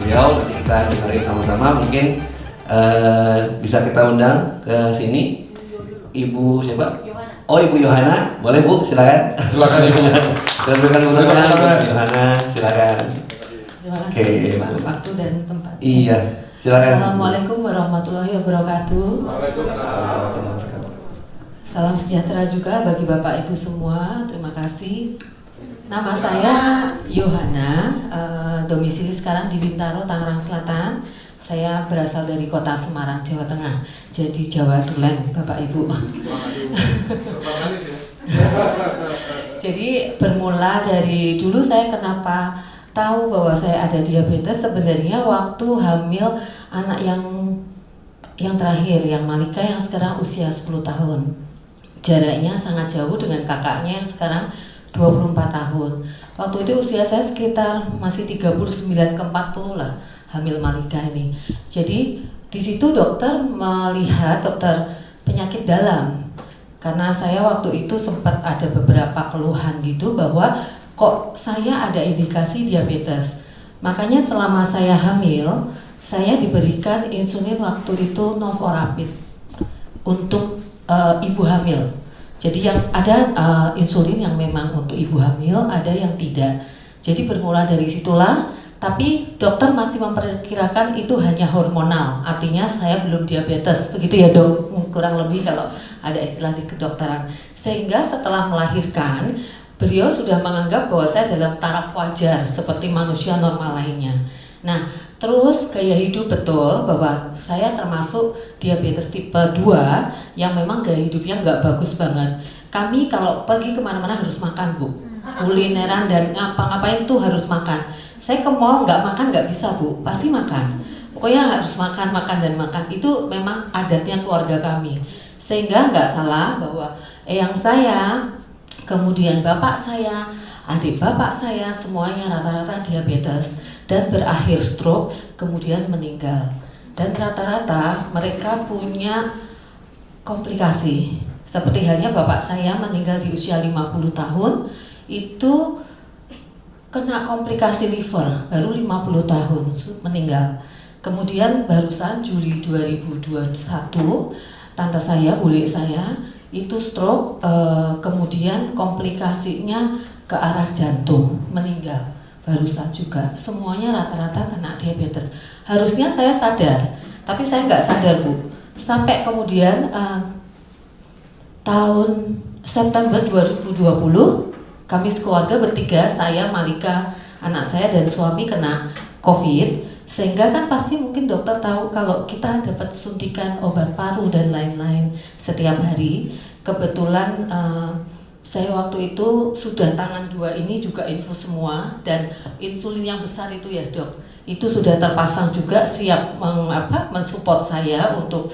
beliau. Nanti kita dengerin sama-sama. Mungkin bisa kita undang ke sini Ibu siapa? Oh, Ibu Yohana, boleh Bu, silakan. Silakan Ibu. Dan berikan undangan buat Yohana, silakan. Terima kasih Pak, waktu dan tempat. Iya, silakan. Assalamualaikum warahmatullahi wabarakatuh. Waalaikumsalam. Salam sejahtera juga bagi Bapak Ibu semua. Terima kasih. Nama saya Yohana, domisili sekarang di Bintaro, Tangerang Selatan. Saya berasal dari kota Semarang, Jawa Tengah. Jadi Jawa Tulen, Bapak Ibu. Jadi bermula dari dulu saya kenapa tahu bahwa saya ada diabetes, sebenarnya waktu hamil anak yang terakhir, yang Malika yang sekarang usia 10 tahun. Jaraknya sangat jauh dengan kakaknya yang sekarang 24 tahun. Waktu itu usia saya sekitar masih 39 ke 40 lah, hamil Malika ini. Jadi di situ dokter melihat, dokter penyakit dalam. Karena saya waktu itu sempat ada beberapa keluhan gitu bahwa kok saya ada indikasi diabetes. Makanya selama saya hamil, saya diberikan insulin waktu itu Novorapid untuk ibu hamil. Jadi yang ada insulin yang memang untuk ibu hamil, ada yang tidak. Jadi bermula dari situlah. Tapi dokter masih memperkirakan itu hanya hormonal, artinya saya belum diabetes, begitu ya dok, kurang lebih kalau ada istilah di kedokteran. Sehingga setelah melahirkan, beliau sudah menganggap bahwa saya dalam taraf wajar seperti manusia normal lainnya. Nah, terus gaya hidup betul bahwa saya termasuk diabetes tipe 2 yang memang gaya hidupnya nggak bagus banget. Kami kalau pergi kemana-mana harus makan Bu, kulineran dan ngapa-ngapain tuh harus makan. Saya ke mall nggak makan nggak bisa Bu, pasti makan. Pokoknya harus makan dan makan. Itu memang adatnya keluarga kami. Sehingga nggak salah bahwa eyang saya, kemudian bapak saya, adik bapak saya, semuanya rata-rata diabetes dan berakhir stroke, kemudian meninggal. Dan rata-rata mereka punya komplikasi. Seperti halnya bapak saya meninggal di usia 50 tahun, itu kena komplikasi liver, baru 50 tahun meninggal. Kemudian barusan Juli 2021, tante saya, bule saya, itu stroke, kemudian komplikasinya ke arah jantung, meninggal. Barusan juga, semuanya rata-rata kena diabetes. Harusnya saya sadar, tapi saya nggak sadar Bu. Sampai kemudian tahun September 2020, kami sekeluarga bertiga, saya, Malika, anak saya dan suami kena COVID. Sehingga kan pasti mungkin dokter tahu kalau kita dapat suntikan obat paru dan lain-lain setiap hari. Kebetulan saya waktu itu sudah tangan 2 ini juga infus semua, dan insulin yang besar itu ya dok, itu sudah terpasang juga siap mensupport saya untuk.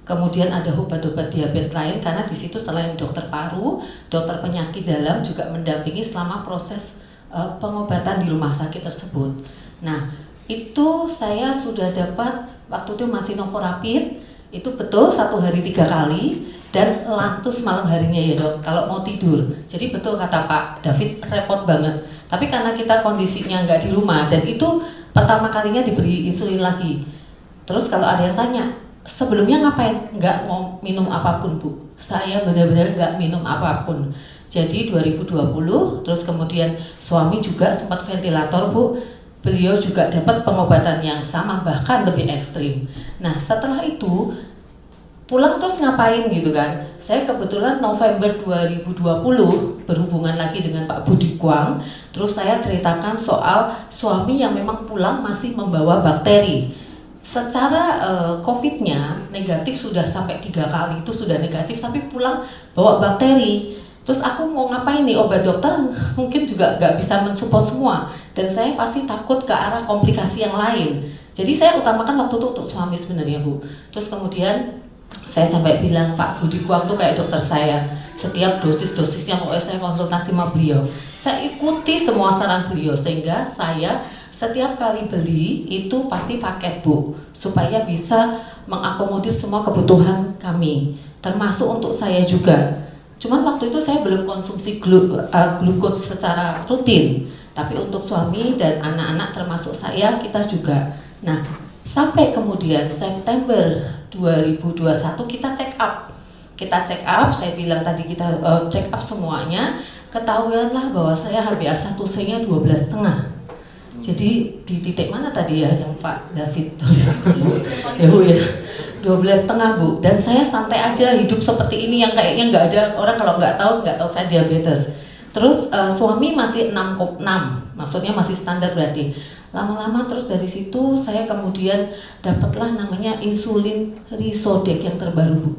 Kemudian ada obat-obat diabetes lain, karena di situ selain dokter paru, dokter penyakit dalam juga mendampingi selama proses pengobatan di rumah sakit tersebut. Nah, itu saya sudah dapat waktu itu masih Novorapid, itu betul 1 hari 3 kali, dan lantus malam harinya ya dok, kalau mau tidur. Jadi betul kata Pak David, repot banget. Tapi karena kita kondisinya nggak di rumah, dan itu pertama kalinya diberi insulin lagi. Terus kalau ada yang tanya, sebelumnya ngapain? Nggak mau minum apapun Bu. Saya benar-benar nggak minum apapun. Jadi 2020, terus kemudian suami juga sempat ventilator Bu. Beliau juga dapat pengobatan yang sama, bahkan lebih ekstrim. Nah setelah itu pulang terus ngapain gitu kan. Saya kebetulan November 2020 berhubungan lagi dengan Pak Budi Kuang. Terus saya ceritakan soal suami yang memang pulang masih membawa bakteri. Secara COVID-nya negatif, sudah sampai 3 kali itu sudah negatif, tapi pulang bawa bakteri. Terus aku mau ngapain nih, obat dokter mungkin juga nggak bisa mensupport semua, dan saya pasti takut ke arah komplikasi yang lain. Jadi saya utamakan waktu itu untuk suami sebenarnya Bu. Terus kemudian saya sampai bilang Pak Budi Kuang tuh kayak dokter saya, setiap dosis-dosisnya pokoknya saya konsultasi sama beliau. Saya ikuti semua saran beliau, sehingga saya setiap kali beli itu pasti paket Bu, supaya bisa mengakomodir semua kebutuhan kami, termasuk untuk saya juga. Cuman waktu itu saya belum konsumsi glukos secara rutin, tapi untuk suami dan anak-anak termasuk saya, kita juga. Nah, sampai kemudian September 2021 kita check up. Saya bilang tadi kita check up semuanya, ketahuanlah bahwa saya HbA1c-nya 12,5. Jadi di titik mana tadi ya yang Pak David tulis? Ya Bu ya, 12,5 Bu. Dan saya santai aja hidup seperti ini yang kayaknya nggak ada orang kalau nggak tahu saya diabetes. Terus suami masih 6,6, maksudnya masih standar berarti. Lama-lama terus dari situ saya kemudian dapatlah namanya insulin Risodek yang terbaru Bu.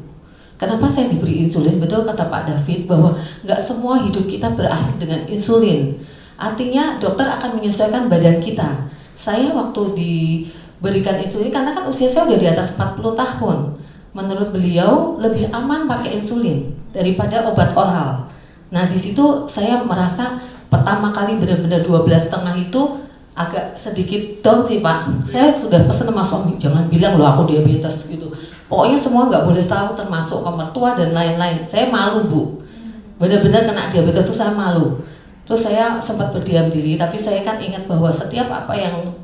Kenapa saya diberi insulin? Betul kata Pak David bahwa nggak semua hidup kita berakhir dengan insulin. Artinya dokter akan menyesuaikan badan kita. Saya waktu diberikan insulin karena kan usia saya udah di atas 40 tahun. Menurut beliau lebih aman pakai insulin daripada obat oral. Nah di situ saya merasa pertama kali benar-benar 12,5 itu agak sedikit down sih Pak. Saya sudah pesan sama suami, jangan bilang loh aku diabetes gitu. Pokoknya semua nggak boleh tahu termasuk ke mertua dan lain-lain. Saya malu Bu, benar-benar kena diabetes itu saya malu. Terus saya sempat berdiam diri, tapi saya kan ingat bahwa setiap apa yang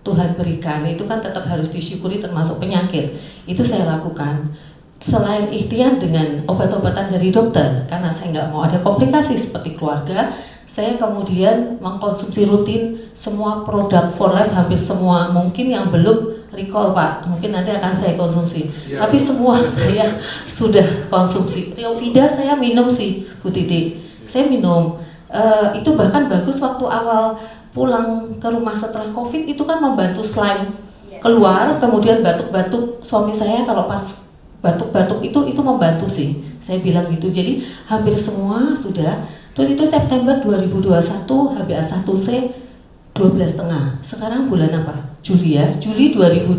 Tuhan berikan itu kan tetap harus disyukuri termasuk penyakit. Itu saya lakukan. Selain ikhtiar dengan obat-obatan dari dokter, karena saya nggak mau ada komplikasi seperti keluarga, saya kemudian mengkonsumsi rutin semua produk For Life, hampir semua, mungkin yang belum recall Pak, mungkin nanti akan saya konsumsi. Ya. Tapi semua saya sudah konsumsi. Riovida saya minum sih Bu Titi, saya minum. Itu bahkan bagus waktu awal pulang ke rumah setelah COVID itu kan membantu slime keluar, kemudian batuk-batuk suami saya kalau pas batuk-batuk itu membantu sih, saya bilang gitu. Jadi hampir semua sudah. Terus itu September 2021 HbA1c 12,5. Sekarang bulan apa? Juli ya. Juli 2022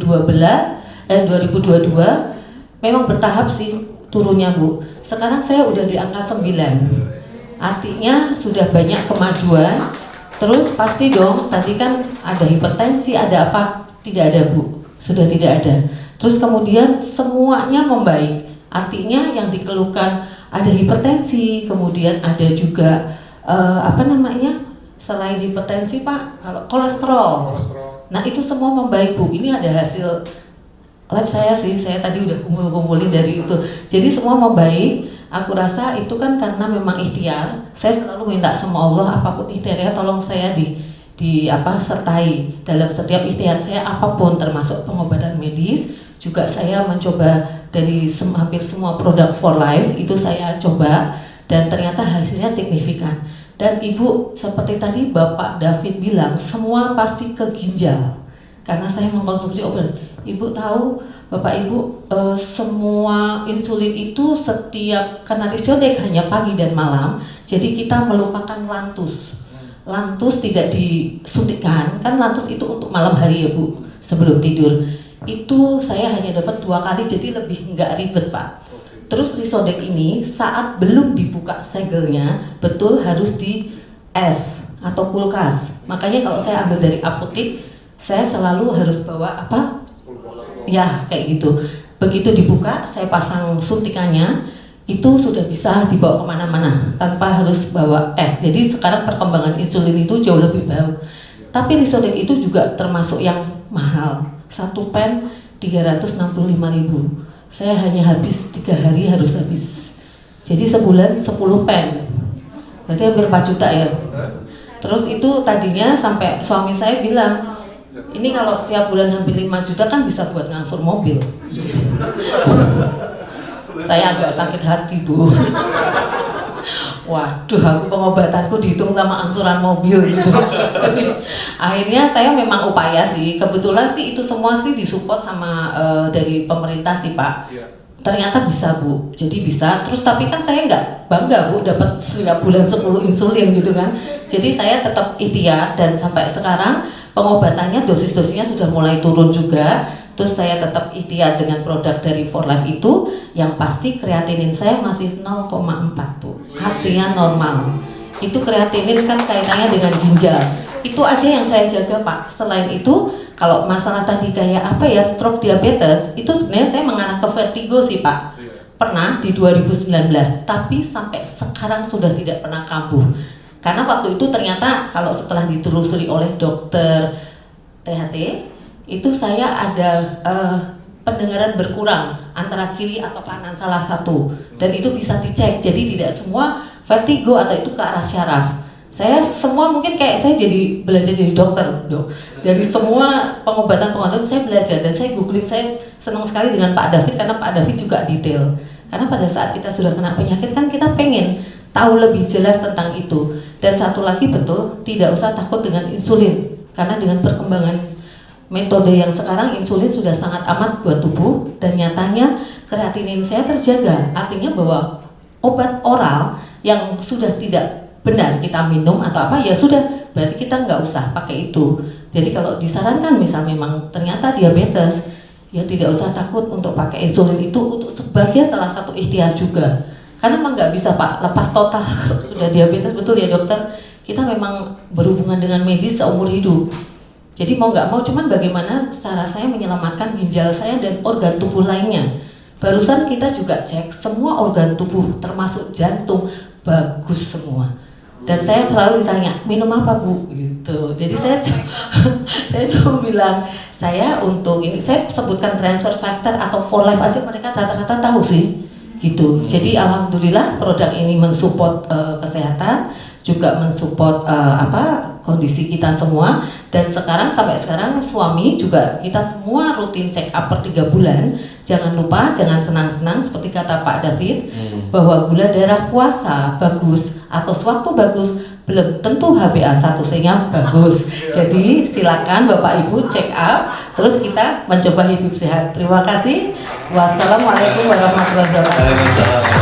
memang bertahap sih turunnya Bu. Sekarang saya udah di angka 9. Artinya sudah banyak kemajuan. Terus pasti dong, tadi kan ada hipertensi, ada apa? Tidak ada Bu, sudah tidak ada. Terus kemudian semuanya membaik. Artinya yang dikeluhkan ada hipertensi, kemudian ada juga selain hipertensi Pak, kalau kolesterol. Nah itu semua membaik Bu. Ini ada hasil lab saya sih, saya tadi udah kumpulin dari itu. Jadi semua membaik. Aku rasa itu kan karena memang ikhtiar. Saya selalu minta sama Allah apapun ikhtiarnya tolong saya sertai dalam setiap ikhtiar saya apapun, termasuk pengobatan medis. Juga saya mencoba dari hampir semua produk For Life itu saya coba dan ternyata hasilnya signifikan. Dan Ibu seperti tadi Bapak David bilang semua pasti ke ginjal karena saya mengkonsumsi obat. Ibu tahu Bapak Ibu semua insulin itu setiap karena Risodek hanya pagi dan malam, jadi kita melupakan lantus. Lantus tidak disuntikkan, kan lantus itu untuk malam hari ya Bu, sebelum tidur. Itu saya hanya dapat 2 kali, jadi lebih nggak ribet Pak. Terus Risodek ini saat belum dibuka segelnya, betul harus di es atau kulkas. Makanya kalau saya ambil dari apotik, saya selalu harus bawa apa? Ya kayak gitu. Begitu dibuka, saya pasang suntikannya, itu sudah bisa dibawa kemana-mana tanpa harus bawa es. Jadi sekarang perkembangan insulin itu jauh lebih baik. Tapi Risodek itu juga termasuk yang mahal. 1 pen 365.000. Saya hanya habis 3 hari harus habis. Jadi sebulan 10 pen. Berarti hampir 4 juta ya. Terus itu tadinya sampai suami saya bilang, ini kalau setiap bulan hampir 5 juta kan bisa buat ngangsur mobil. Saya agak sakit hati Bu. Waduh, aku pengobatanku dihitung sama angsuran mobil gitu. Jadi akhirnya saya memang upaya sih. Kebetulan sih itu semua sih disupport sama dari pemerintah sih Pak. Ternyata bisa Bu. Jadi bisa. Terus tapi kan saya nggak bangga Bu dapat setiap bulan 10 insulin gitu kan. Jadi saya tetap ikhtiar dan sampai sekarang pengobatannya dosis-dosisnya sudah mulai turun juga. Terus saya tetap ikhtiar dengan produk dari For Life itu, yang pasti kreatinin saya masih 0,4 tuh, artinya normal. Itu kreatinin kan kaitannya dengan ginjal. Itu aja yang saya jaga Pak. Selain itu, kalau masalah tadi kayak apa ya, stroke diabetes, itu sebenarnya saya mengarah ke vertigo sih Pak. Pernah di 2019, tapi sampai sekarang sudah tidak pernah kambuh. Karena waktu itu ternyata kalau setelah ditelusuri oleh dokter THT, itu saya ada pendengaran berkurang antara kiri atau kanan salah satu, dan itu bisa dicek. Jadi tidak semua vertigo atau itu ke arah syaraf. Saya semua mungkin kayak saya jadi belajar jadi dokter, dok. Dari semua pengobatan saya belajar dan saya googling. Saya senang sekali dengan Pak David karena Pak David juga detail. Karena pada saat kita sudah kena penyakit kan kita pengen tahu lebih jelas tentang itu. Dan satu lagi betul, tidak usah takut dengan insulin. Karena dengan perkembangan metode yang sekarang, insulin sudah sangat amat buat tubuh, dan nyatanya kreatinin saya terjaga. Artinya bahwa obat oral yang sudah tidak benar kita minum atau apa, ya sudah, berarti kita nggak usah pakai itu. Jadi kalau disarankan misal memang ternyata diabetes, ya tidak usah takut untuk pakai insulin itu untuk sebagai salah satu ikhtiar juga. Karena memang nggak bisa Pak lepas total kalau sudah diabetes, betul ya dokter? Kita memang berhubungan dengan medis seumur hidup. Jadi mau nggak mau, cuman bagaimana cara saya menyelamatkan ginjal saya dan organ tubuh lainnya. Barusan kita juga cek semua organ tubuh termasuk jantung bagus semua. Dan saya selalu ditanya, minum apa Bu? Gitu. Jadi saya cuma bilang, saya untuk ini, saya sebutkan transfer factor atau for life aja mereka rata-rata tahu sih. Gitu. Jadi alhamdulillah produk ini mensupport kesehatan, juga mensupport kondisi kita semua. Dan sampai sekarang suami juga kita semua rutin check up per 3 bulan. Jangan lupa, jangan senang-senang seperti kata Pak David, bahwa gula darah puasa bagus atau sewaktu bagus, belum tentu HbA1c-nya bagus. Jadi silakan Bapak Ibu check up, terus kita mencoba hidup sehat. Terima kasih. Wassalamualaikum warahmatullahi wabarakatuh.